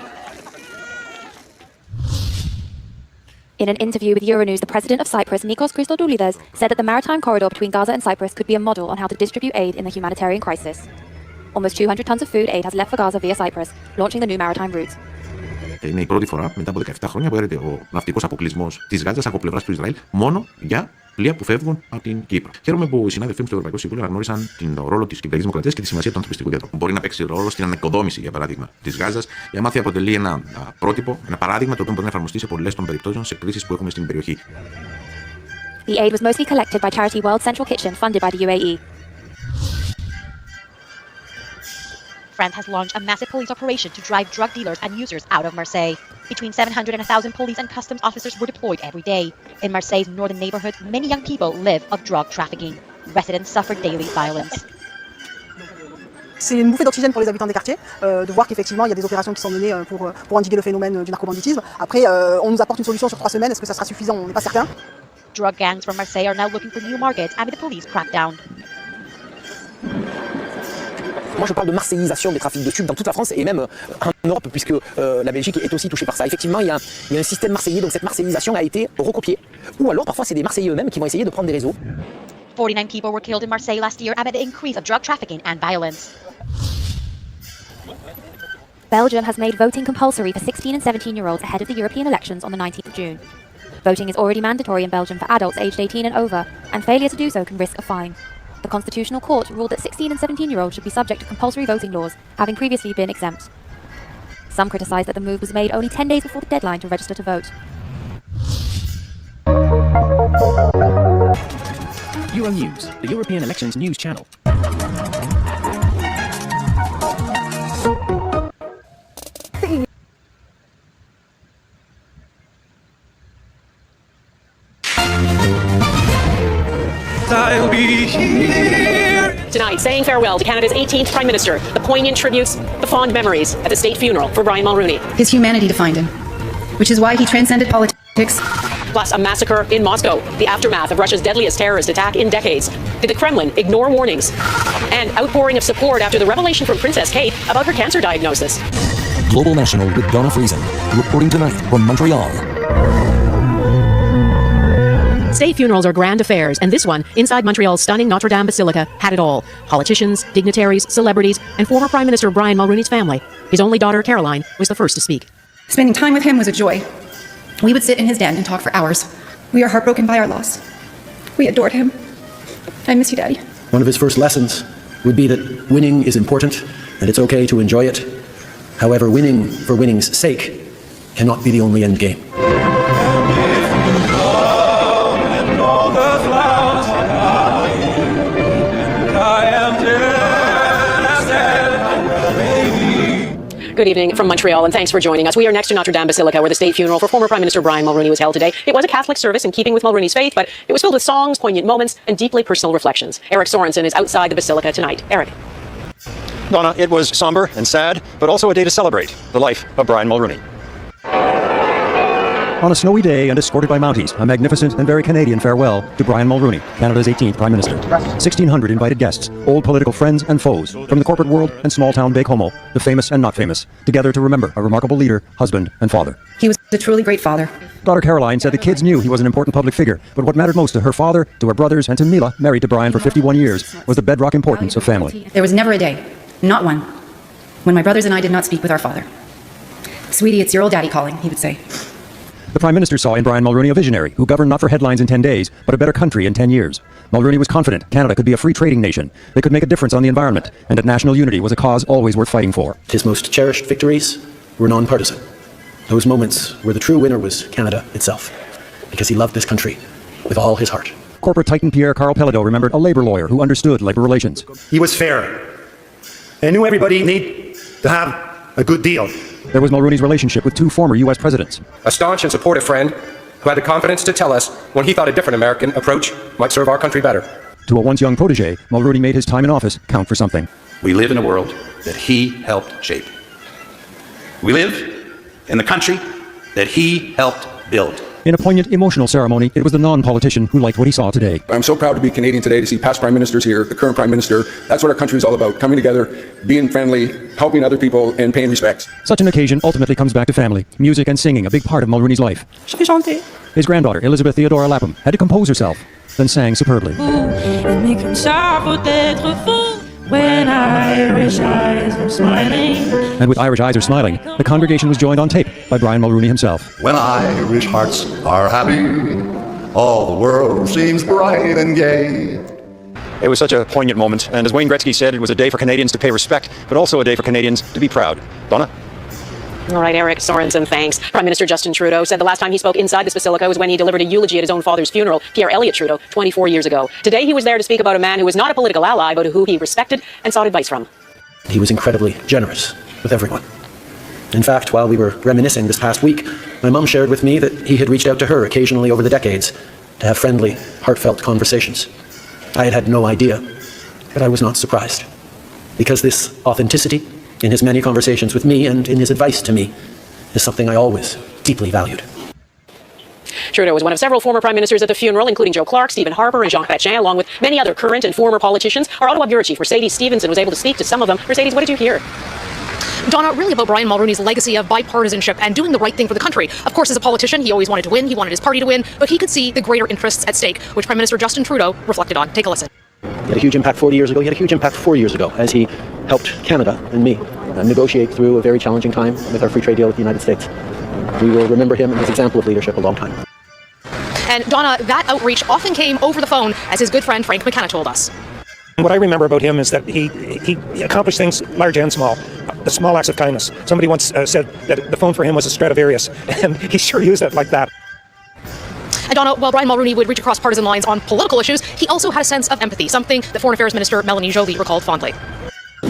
In an interview with Euronews, the president of Cyprus, Nikos Christodoulides, said that the maritime corridor between Gaza and Cyprus could be a model on how to distribute aid in the humanitarian crisis. Almost 200 tons of food aid has left for Gaza via Cyprus, launching the new maritime route. Είναι η πρώτη φορά μετά από 17 χρόνια που έρχεται ο ναυτικός αποκλεισμός της Γάζας από πλευράς του Ισραήλ μόνο για πλοία που φεύγουν από την Κύπρο. Χαίρομαι που οι συνάδελφοί μου στο Ευρωπαϊκό Συμβούλιο αναγνώρισαν τον ρόλο της Κυπριακής Δημοκρατίας και τη σημασία του ανθρωπιστικού διαδρόμου. Μπορεί να παίξει ρόλο στην ανοικοδόμηση, για παράδειγμα, της Γάζας. Η αμάθεια αποτελεί ένα πρότυπο, ένα παράδειγμα το οποίο μπορεί να εφαρμοστεί σε πολλές των περιπτώσεων σε κρίσεις που έχουμε στην περιοχή. The aid was mostly collected by charity World Central Kitchen, funded by the UAE. France has launched a massive police operation to drive drug dealers and users out of Marseille. Between 700 and 1,000 police and customs officers were deployed every day. In Marseille's northern neighborhoods, many young people live of drug trafficking. Residents suffer daily violence. c'est une bouffée d'oxygène pour les habitants des quartiers, de voir qu'effectivement il y a des opérations qui sont menées pour endiguer le phénomène du narcobanditisme. Après, on nous apporte une solution sur 3 semaines, est-ce que ça sera suffisant? On n'est pas certain. Drug gangs from Marseille are now looking for new markets amid the police crackdown. Moi, je parle de marseillisation des trafics de tubes dans toute la France et même en Europe, puisque la Belgique est aussi touchée par ça. Effectivement, il y a un système marseillais, donc cette marseillisation a été recopiée. Ou alors, parfois, c'est des Marseillais eux-mêmes qui vont essayer de prendre des réseaux. 49 people were killed in Marseille last year amid the increase of drug trafficking and violence. Belgium has made voting compulsory for 16 and 17-year-olds ahead of the European elections on the 19th of June. Voting is already mandatory in Belgium for adults aged 18 and over, and failure to do so can risk a fine. The Constitutional Court ruled that 16 and 17-year-olds should be subject to compulsory voting laws, having previously been exempt. Some criticise that the move was made only 10 days before the deadline to register to vote. Euronews, the European elections news channel. I'll be here tonight, saying farewell to Canada's 18th Prime Minister, the poignant tributes, the fond memories at the state funeral for Brian Mulroney. His humanity defined him, which is why he transcended politics. Plus, a massacre in Moscow, the aftermath of Russia's deadliest terrorist attack in decades. Did the Kremlin ignore warnings? And outpouring of support after the revelation from Princess Kate about her cancer diagnosis. Global National with Donna Friesen, reporting tonight from Montreal. State funerals are grand affairs, and this one, inside Montreal's stunning Notre Dame Basilica, had it all. Politicians, dignitaries, celebrities, and former Prime Minister Brian Mulroney's family. His only daughter, Caroline, was the first to speak. Spending time with him was a joy. We would sit in his den and talk for hours. We are heartbroken by our loss. We adored him. I miss you, Daddy. One of his first lessons would be that winning is important, and it's okay to enjoy it. However, winning for winning's sake cannot be the only end game. Good evening from Montreal, and thanks for joining us. We are next to Notre Dame Basilica, where the state funeral for former Prime Minister Brian Mulroney was held today. It was a Catholic service in keeping with Mulroney's faith, but it was filled with songs, poignant moments, and deeply personal reflections. Eric Sorensen is outside the Basilica tonight. Eric. Donna, it was somber and sad, but also a day to celebrate the life of Brian Mulroney. On a snowy day and escorted by Mounties, a magnificent and very Canadian farewell to Brian Mulroney, Canada's 18th Prime Minister. 1,600 invited guests, old political friends and foes, from the corporate world and small-town Baie-Comeau, the famous and not famous, together to remember a remarkable leader, husband, and father. He was a truly great father. Daughter Caroline said the kids knew he was an important public figure, but what mattered most to her father, to her brothers, and to Mila, married to Brian for 51 years, was the bedrock importance of family. There was never a day, not one, when my brothers and I did not speak with our father. Sweetie, it's your old daddy calling, he would say. The Prime Minister saw in Brian Mulroney a visionary who governed not for headlines in 10 days, but a better country in 10 years. Mulroney was confident Canada could be a free trading nation, that could make a difference on the environment, and that national unity was a cause always worth fighting for. His most cherished victories were non-partisan. Those moments where the true winner was Canada itself, because he loved this country with all his heart. Corporate titan Pierre-Carl Pelledeau remembered a labor lawyer who understood labor relations. He was fair, and knew everybody need to have a good deal. There was Mulroney's relationship with 2 former U.S. presidents. A staunch and supportive friend who had the confidence to tell us when he thought a different American approach might serve our country better. To a once young protege, Mulroney made his time in office count for something. We live in a world that he helped shape. We live in the country that he helped build. In a poignant, emotional ceremony, it was the non-politician who liked what he saw today. I'm so proud to be Canadian today, to see past prime ministers here, the current prime minister. That's what our country is all about, coming together, being friendly, helping other people, and paying respects. Such an occasion ultimately comes back to family, music and singing, a big part of Mulroney's life. His granddaughter, Elizabeth Theodora Lapham, had to compose herself, then sang superbly. When Irish eyes are smiling. And with Irish eyes are smiling, the congregation was joined on tape by Brian Mulroney himself. When Irish hearts are happy, all the world seems bright and gay. It was such a poignant moment, and as Wayne Gretzky said, it was a day for Canadians to pay respect, but also a day for Canadians to be proud. Donna? All right, Eric Sorensen, thanks. Prime Minister Justin Trudeau said the last time he spoke inside this basilica was when he delivered a eulogy at his own father's funeral, Pierre Elliott Trudeau, 24 years ago. Today he was there to speak about a man who was not a political ally, but who he respected and sought advice from. He was incredibly generous with everyone. In fact, while we were reminiscing this past week, my mum shared with me that he had reached out to her occasionally over the decades to have friendly, heartfelt conversations. I had had no idea, but I was not surprised. because this authenticity in his many conversations with me and in his advice to me is something I always deeply valued. Trudeau was one of several former prime ministers at the funeral, including Joe Clark, Stephen Harper, and Jean Chrétien, along with many other current and former politicians. Our Ottawa bureau chief, Mercedes Stevenson, was able to speak to some of them. Mercedes, what did you hear? Donna, really about Brian Mulroney's legacy of bipartisanship and doing the right thing for the country. Of course, as a politician, he always wanted to win. He wanted his party to win, but he could see the greater interests at stake, which Prime Minister Justin Trudeau reflected on. Take a listen. He had a huge impact 40 years ago. He had a huge impact 4 years ago as he helped Canada and me negotiate through a very challenging time with our free trade deal with the United States. We will remember him and his example of leadership a long time. And Donna, that outreach often came over the phone, as his good friend Frank McKenna told us. What I remember about him is that he accomplished things large and small. The small acts of kindness. Somebody once said that the phone for him was a Stradivarius, and he sure used it like that. And Donna, while Brian Mulroney would reach across partisan lines on political issues, he also had a sense of empathy, something that Foreign Affairs Minister Melanie Joly recalled fondly.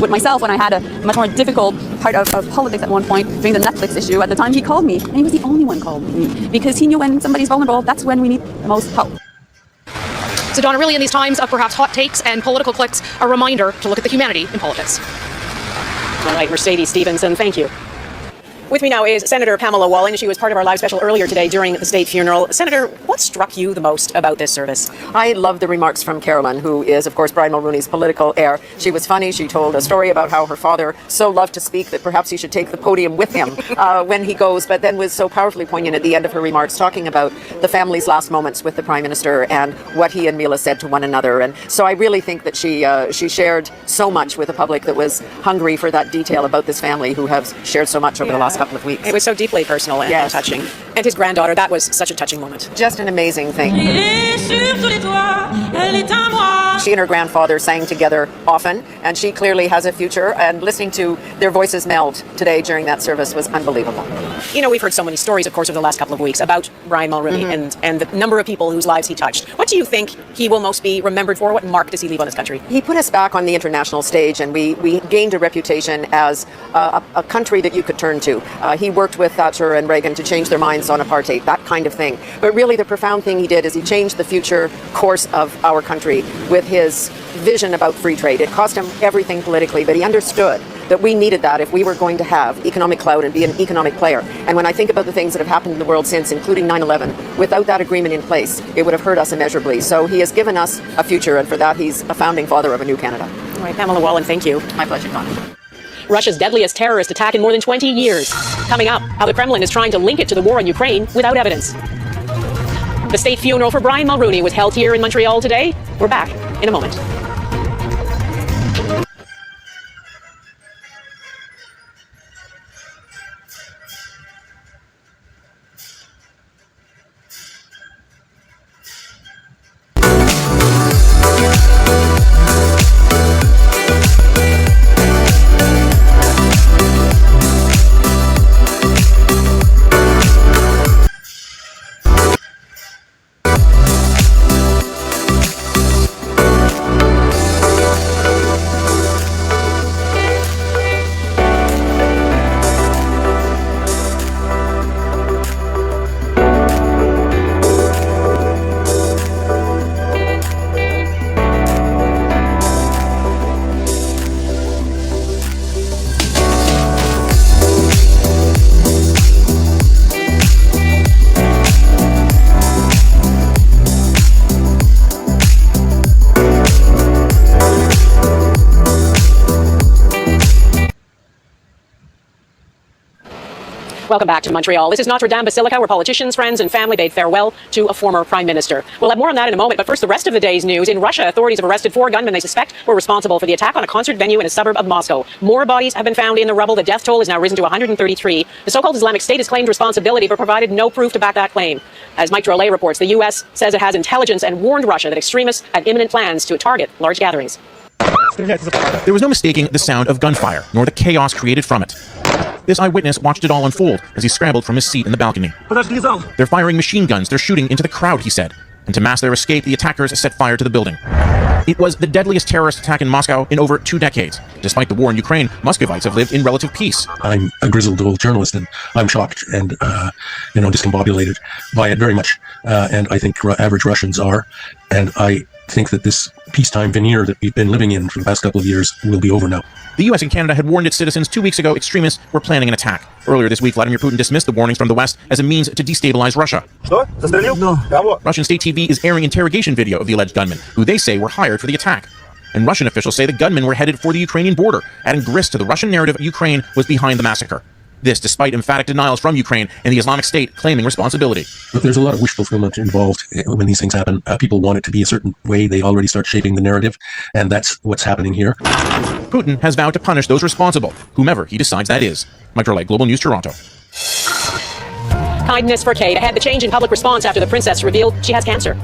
With myself, when I had a much more difficult part of politics at one point, during the Netflix issue, at the time he called me, and he was the only one calling me, because he knew when somebody's vulnerable, that's when we need the most help. So Donna, really in these times of perhaps hot takes and political clicks, a reminder to look at the humanity in politics. All right, Mercedes Stevenson, thank you. With me now is Senator Pamela Wallin. She was part of our live special earlier today during the state funeral. Senator, what struck you the most about this service? I loved the remarks from Carolyn, who is, of course, Brian Mulroney's political heir. She was funny. She told a story about how her father so loved to speak that perhaps he should take the podium with him when he goes, but then was so powerfully poignant at the end of her remarks, talking about the family's last moments with the Prime Minister and what he and Mila said to one another. And so I really think that she shared so much with the public that was hungry for that detail about this family who have shared so much over the last couple of weeks. It was so deeply personal and touching. And his granddaughter, that was such a touching moment. Just an amazing thing. She and her grandfather sang together often, and she clearly has a future, and listening to their voices meld today during that service was unbelievable. You know, we've heard so many stories, of course, over the last couple of weeks about Brian Mulroney and the number of people whose lives he touched. What do you think he will most be remembered for? What mark does he leave on this country? He put us back on the international stage, and we gained a reputation as a country that you could turn to. He worked with Thatcher and Reagan to change their minds on apartheid, that kind of thing. But really the profound thing he did is he changed the future course of our country with his vision about free trade. It cost him everything politically, but he understood that we needed that if we were going to have economic clout and be an economic player. And when I think about the things that have happened in the world since, including 9/11, without that agreement in place, it would have hurt us immeasurably. So he has given us a future, and for that he's a founding father of a new Canada. All right, Pamela Wallin, thank you. My pleasure, Donna. Russia's deadliest terrorist attack in more than 20 years. Coming up, how the Kremlin is trying to link it to the war in Ukraine without evidence. The state funeral for Brian Mulroney was held here in Montreal today. We're back in a moment. Welcome back to Montreal. This is Notre Dame Basilica, where politicians, friends, and family bade farewell to a former prime minister. We'll have more on that in a moment, but first, the rest of the day's news. In Russia, authorities have arrested 4 gunmen they suspect were responsible for the attack on a concert venue in a suburb of Moscow. More bodies have been found in the rubble. The death toll is now risen to 133. The so-called Islamic State has claimed responsibility, but provided no proof to back that claim. As Mike Drolet reports, the U.S. says it has intelligence and warned Russia that extremists had imminent plans to target large gatherings. There was no mistaking the sound of gunfire, nor the chaos created from it. This eyewitness watched it all unfold as he scrambled from his seat in the balcony. They're firing machine guns, they're shooting into the crowd, he said. And to mask their escape, the attackers set fire to the building. It was the deadliest terrorist attack in Moscow in over 2 decades. Despite the war in Ukraine, Muscovites have lived in relative peace. I'm a grizzled old journalist, and I'm shocked and, discombobulated by it very much. And I think average Russians are. And I think that this peacetime veneer that we've been living in for the past couple of years will be over now. The US and Canada had warned its citizens 2 weeks ago extremists were planning an attack. Earlier this week, Vladimir Putin dismissed the warnings from the West as a means to destabilize Russia. Russian state TV is airing interrogation video of the alleged gunmen, who they say were hired for the attack. And Russian officials say the gunmen were headed for the Ukrainian border, adding grist to the Russian narrative Ukraine was behind the massacre. This despite emphatic denials from Ukraine and the Islamic State claiming responsibility. But there's a lot of wish fulfillment involved when these things happen. People want it to be a certain way. They already start shaping the narrative, and that's what's happening here. Putin has vowed to punish those responsible, whomever he decides that is. Mike Drolet, Global News, Toronto. Kindness for Kate ahead the change in public response after the princess revealed she has cancer.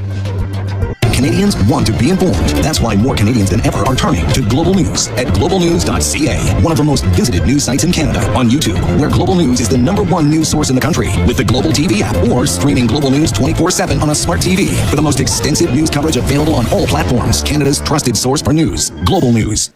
Canadians want to be informed. That's why more Canadians than ever are turning to Global News at globalnews.ca, one of the most visited news sites in Canada, on YouTube, where Global News is the #1 news source in the country, with the Global TV app, or streaming Global News 24/7 on a smart TV. For the most extensive news coverage available on all platforms, Canada's trusted source for news, Global News.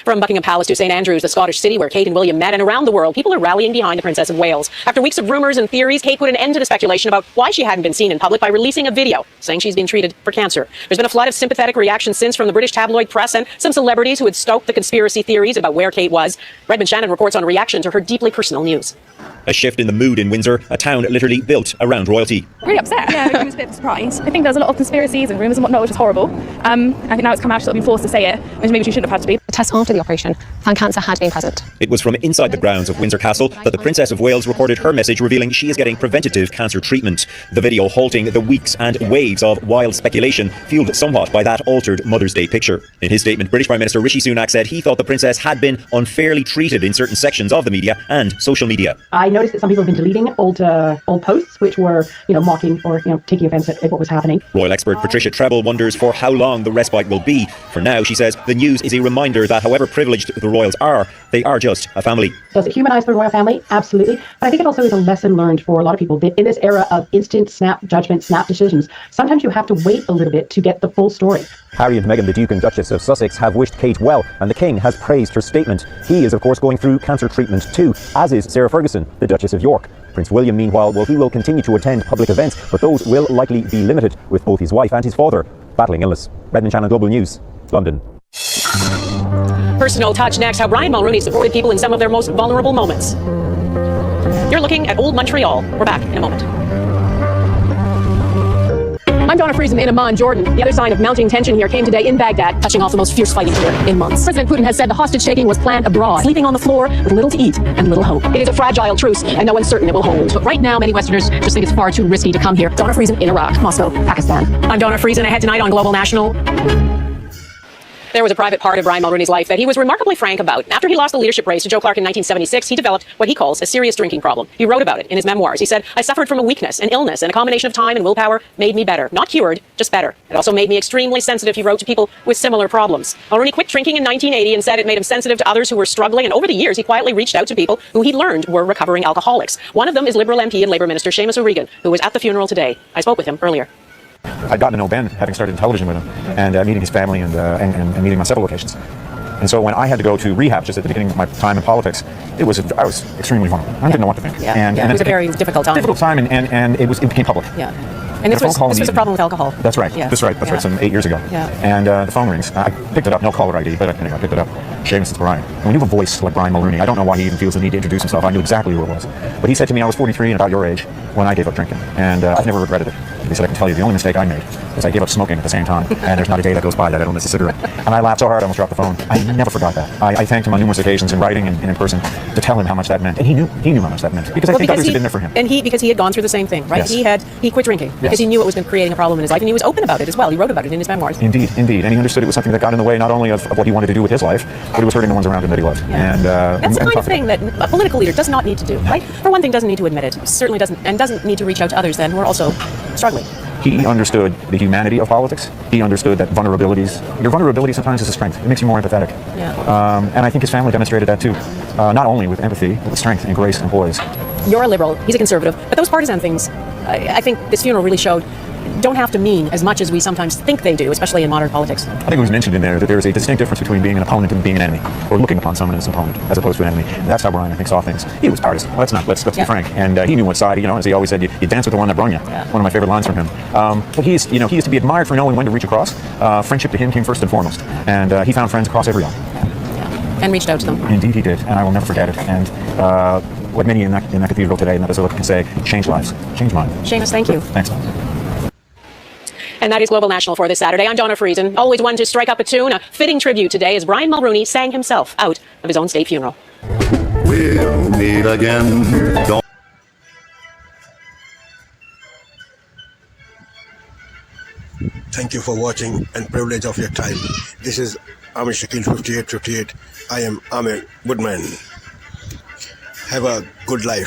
From Buckingham Palace to St Andrews, the Scottish city where Kate and William met, and around the world, people are rallying behind the Princess of Wales. After weeks of rumors and theories, Kate put an end to the speculation about why she hadn't been seen in public by releasing a video saying she's been treated for cancer. There's been a flood of sympathetic reactions since from the British tabloid press and some celebrities who had stoked the conspiracy theories about where Kate was. Redmond Shannon reports on a reaction to her deeply personal news. A shift in the mood in Windsor, a town literally built around royalty. Really upset. Yeah, I was a bit surprised. I think there's a lot of conspiracies and rumours and whatnot, which is horrible. I think now it's come out, she's been forced to say it, which maybe she shouldn't have had to be. The test after the operation found cancer had been present. It was from inside the grounds of Windsor Castle that the Princess of Wales recorded her message revealing she is getting preventative cancer treatment. The video halting the weeks and waves of wild speculation, fueled somewhat by that altered Mother's Day picture. In his statement, British Prime Minister Rishi Sunak said he thought the Princess had been unfairly treated in certain sections of the media and social media. I noticed that some people have been deleting old posts which were, mocking or, taking offence at what was happening. Royal expert Patricia Treble wonders for how long the respite will be. For now, she says, the news is a reminder that however privileged the royals are, they are just a family. Does it humanise the royal family? Absolutely. But I think it also is a lesson learned for a lot of people that in this era of instant snap judgment, snap decisions, sometimes you have to wait a little bit to get the full story. Harry and Meghan, the Duke and Duchess of Sussex, have wished Kate well, and the King has praised her statement. He is, of course, going through cancer treatment too, as is Sarah Ferguson, the Duchess of York. Prince William, meanwhile, he will continue to attend public events, but those will likely be limited, with both his wife and his father battling illness. Redmond Shannon, Global News, London. Personal touch next, how Brian Mulroney supported people in some of their most vulnerable moments. You're looking at Old Montreal. We're back in a moment. I'm Donna Friesen in Amman, Jordan. The other sign of mounting tension here came today in Baghdad, touching off the most fierce fighting here in months. President Putin has said the hostage taking was planned abroad, sleeping on the floor with little to eat and little hope. It is a fragile truce, and no one's certain it will hold. But right now, many Westerners just think it's far too risky to come here. Donna Friesen in Iraq, Moscow, Pakistan. I'm Donna Friesen, ahead tonight on Global National. There was a private part of Brian Mulroney's life that he was remarkably frank about. After he lost the leadership race to Joe Clark in 1976, he developed what he calls a serious drinking problem. He wrote about it in his memoirs. He said, I suffered from a weakness, an illness, and a combination of time and willpower made me better. Not cured, just better. It also made me extremely sensitive, he wrote, to people with similar problems. Mulroney quit drinking in 1980 and said it made him sensitive to others who were struggling, and over the years, he quietly reached out to people who he learned were recovering alcoholics. One of them is Liberal MP and Labour Minister Seamus O'Regan, who was at the funeral today. I spoke with him earlier. I'd gotten to know Ben, having started in television with him, and meeting his family and meeting him on several occasions. And so when I had to go to rehab just at the beginning of my time in politics, I was extremely vulnerable. I didn't know what to think. Yeah. And it was a very difficult time. Difficult time, and it became public. Yeah. And this was a problem with alcohol. That's right. Yeah. That's right, some 8 years ago. Yeah. And the phone rings. I picked it up, no caller ID, but I picked it up. Seamus, it's Brian. And when you have a voice like Brian Mulroney, I don't know why he even feels the need to introduce himself. I knew exactly who it was. But he said to me, I was 43 and about your age when I gave up drinking. And I've never regretted it. He said, I can tell you, the only mistake I made was I gave up smoking at the same time. And there's not a day that goes by that I don't miss a cigarette. And I laughed so hard I almost dropped the phone. I never forgot that. I thanked him on numerous occasions in writing and in person to tell him how much that meant. And he knew how much that meant. Because I think others had been there for him. And because he had gone through the same thing, right? Yes. He quit drinking because he knew it was creating a problem in his life, and he was open about it as well. He wrote about it in his memoirs. Indeed. And he understood it was something that got in the way not only of what he wanted to do with his life, but it was hurting the ones around him that he loved. Yeah. And that's the kind of thing that a political leader does not need to do, right? For one thing, doesn't need to admit it. Certainly doesn't need to reach out to others then who are also struggling. He understood the humanity of politics. He understood that your vulnerability sometimes is a strength. It makes you more empathetic. Yeah. And I think his family demonstrated that too. Not only with empathy, but with strength and grace and poise. You're a liberal, he's a conservative, but those partisan things, I think this funeral really showed don't have to mean as much as we sometimes think they do, especially in modern politics. I think it was mentioned in there that there is a distinct difference between being an opponent and being an enemy, or looking upon someone as an opponent as opposed to an enemy. And that's how Brian, I think, saw things. He was partisan. Let's be frank. And he knew what side. As he always said, you dance with the one that brung you. Yeah. One of my favorite lines from him. But he is to be admired for knowing when to reach across. Friendship to him came first and foremost, and he found friends across every aisle. Yeah. And reached out to them. Indeed, he did, and I will never forget it. And what many in that cathedral today in that basilica can say, change lives, change mine. Seamus, thank you. Thanks. And that is Global National for this Saturday. I'm Donna Friesen, always one to strike up a tune. A fitting tribute today as Brian Mulroney sang himself out of his own state funeral. We'll meet again. Don't Thank you for watching and privilege of your time. This is Amir Shakil 5858. I am Amir Goodman. Have a good life.